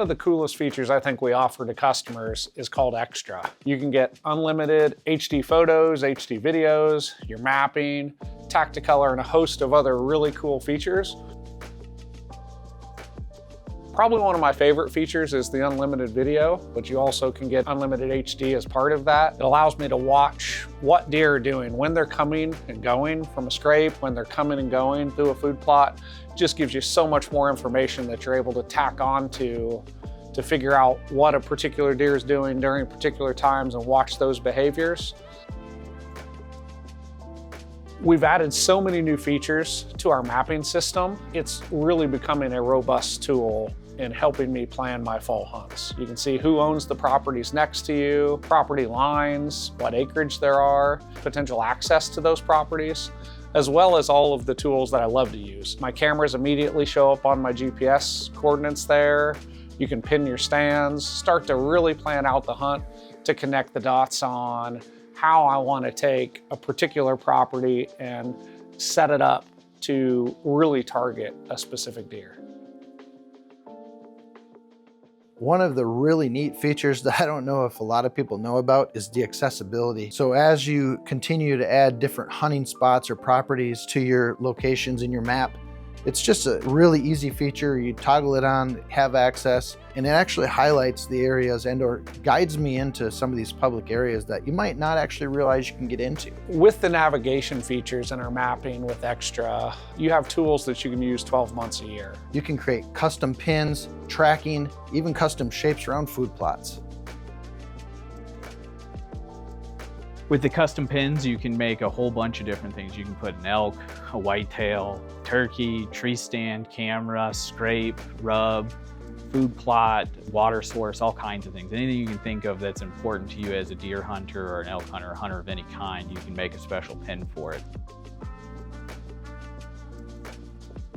One of the coolest features I think we offer to customers is called Xtra. You can get unlimited HD photos, HD videos, your mapping, TactaColor, and a host of other really cool features. Probably one of my favorite features is the unlimited video, but you also can get unlimited HD as part of that. It allows me to watch what deer are doing, when they're coming and going from a scrape, when they're coming and going through a food plot. Just gives you so much more information that you're able to tack on to figure out what a particular deer is doing during particular times and watch those behaviors. We've added so many new features to our mapping system. It's really becoming a robust tool in helping me plan my fall hunts. You can see who owns the properties next to you, property lines, what acreage there are, potential access to those properties, as well as all of the tools that I love to use. My cameras immediately show up on my GPS coordinates there. You can pin your stands, start to really plan out the hunt to connect the dots on how I want to take a particular property and set it up to really target a specific deer. One of the really neat features that I don't know if a lot of people know about is the accessibility. So as you continue to add different hunting spots or properties to your locations in your map, it's just a really easy feature. You toggle it on, have access, and it actually highlights the areas and or guides me into some of these public areas that you might not actually realize you can get into. With the navigation features in our mapping with Xtra, you have tools that you can use 12 months a year. You can create custom pins, tracking, even custom shapes around food plots. With the custom pins, you can make a whole bunch of different things. You can put an elk, a whitetail, turkey, tree stand, camera, scrape, rub, food plot, water source, all kinds of things. Anything you can think of that's important to you as a deer hunter or an elk hunter, or hunter of any kind, you can make a special pin for it.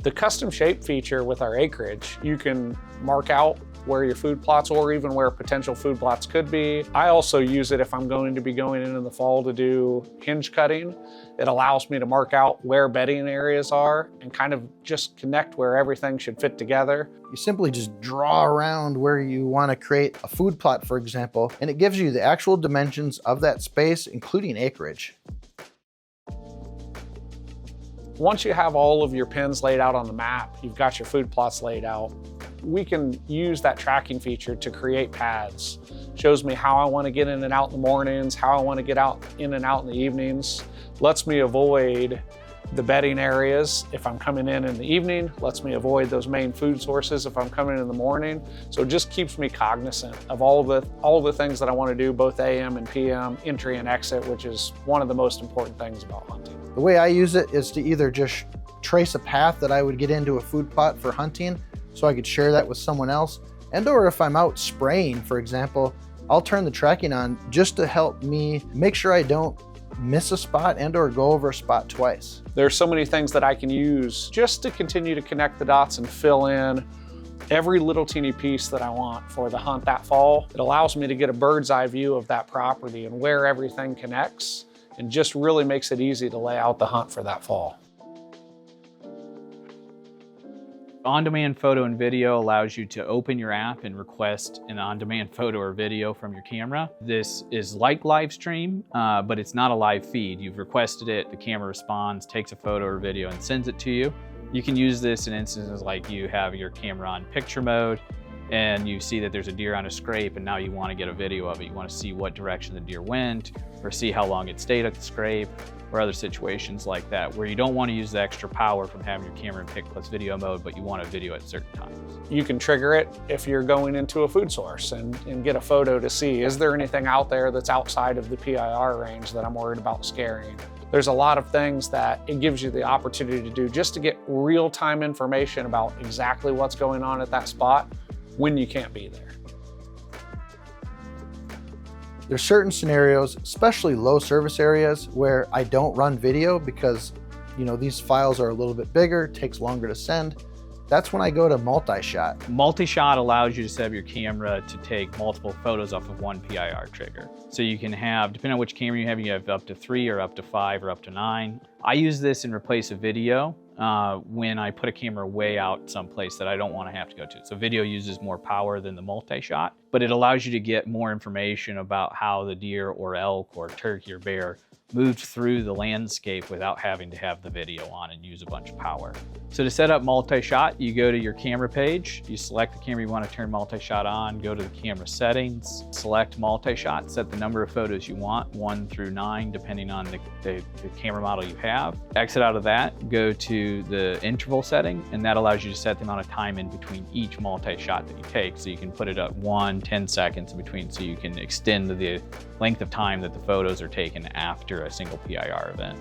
The custom shape feature with our acreage, you can mark out where your food plots or even where potential food plots could be. I also use it if I'm going to be going in the fall to do hinge cutting. It allows me to mark out where bedding areas are and kind of just connect where everything should fit together. You simply just draw around where you want to create a food plot, for example, and it gives you the actual dimensions of that space, including acreage. Once you have all of your pins laid out on the map, you've got your food plots laid out, we can use that tracking feature to create paths. Shows me how I want to get in and out in the mornings, how I want to get out in and out in the evenings. Lets me avoid the bedding areas if I'm coming in the evening. Lets me avoid those main food sources if I'm coming in the morning. So it just keeps me cognizant of all the things that I want to do, both AM and PM, entry and exit, which is one of the most important things about hunting. The way I use it is to either just trace a path that I would get into a food plot for hunting, so I could share that with someone else. And or if I'm out spraying, for example, I'll turn the tracking on just to help me make sure I don't miss a spot and or go over a spot twice. There's so many things that I can use just to continue to connect the dots and fill in every little teeny piece that I want for the hunt that fall. It allows me to get a bird's eye view of that property and where everything connects, and just really makes it easy to lay out the hunt for that fall. On-demand photo and video allows you to open your app and request an on-demand photo or video from your camera. This is like live stream, but it's not a live feed. You've requested it, the camera responds, takes a photo or video and sends it to you. You can use this in instances like you have your camera on picture mode and you see that there's a deer on a scrape and now you want to get a video of it. You want to see what direction the deer went or see how long it stayed at the scrape, or other situations like that where you don't want to use the extra power from having your camera in pic plus video mode, but you want a video at certain times. You can trigger it if you're going into a food source and get a photo to see, is there anything out there that's outside of the PIR range that I'm worried about scaring? There's a lot of things that it gives you the opportunity to do just to get real-time information about exactly what's going on at that spot when you can't be there. There's certain scenarios, especially low service areas, where I don't run video because, these files are a little bit bigger, takes longer to send. That's when I go to multi-shot. Multi-shot allows you to set up your camera to take multiple photos off of one PIR trigger. So you can have, depending on which camera you have up to 3 or up to 5 or up to 9. I use this in replace of video. when I put a camera way out someplace that I don't want to have to go to. So video uses more power than the multi-shot, but it allows you to get more information about how the deer or elk or turkey or bear moved through the landscape without having to have the video on and use a bunch of power. So to set up multi-shot, you go to your camera page, you select the camera you want to turn multi-shot on, go to the camera settings, select multi-shot, set the number of photos you want, 1 through 9, depending on the camera model you have. Exit out of that, go to the interval setting, and that allows you to set the amount of time in between each multi-shot that you take. So you can put it at 10 seconds in between, so you can extend the length of time that the photos are taken after a single PIR event.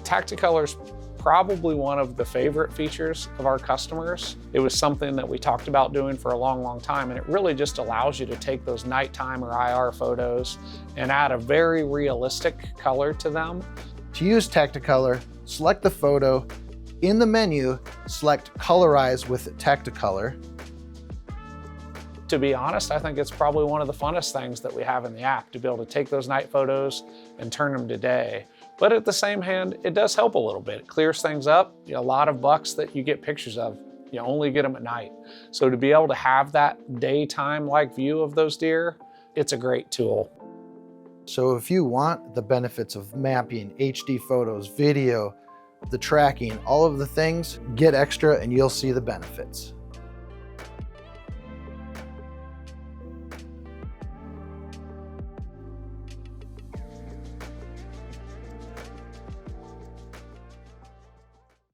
TactaColor is probably one of the favorite features of our customers. It was something that we talked about doing for a long time, and it really just allows you to take those nighttime or IR photos and add a very realistic color to them. To use TactaColor, select the photo. In the menu, select Colorize with TactaColor. To be honest, I think it's probably one of the funnest things that we have in the app, to be able to take those night photos and turn them to day. But at the same hand, it does help a little bit. It clears things up. A lot of bucks that you get pictures of, you only get them at night. So to be able to have that daytime-like view of those deer, it's a great tool. So if you want the benefits of mapping, HD photos, video, the tracking, all of the things, get Xtra and you'll see the benefits.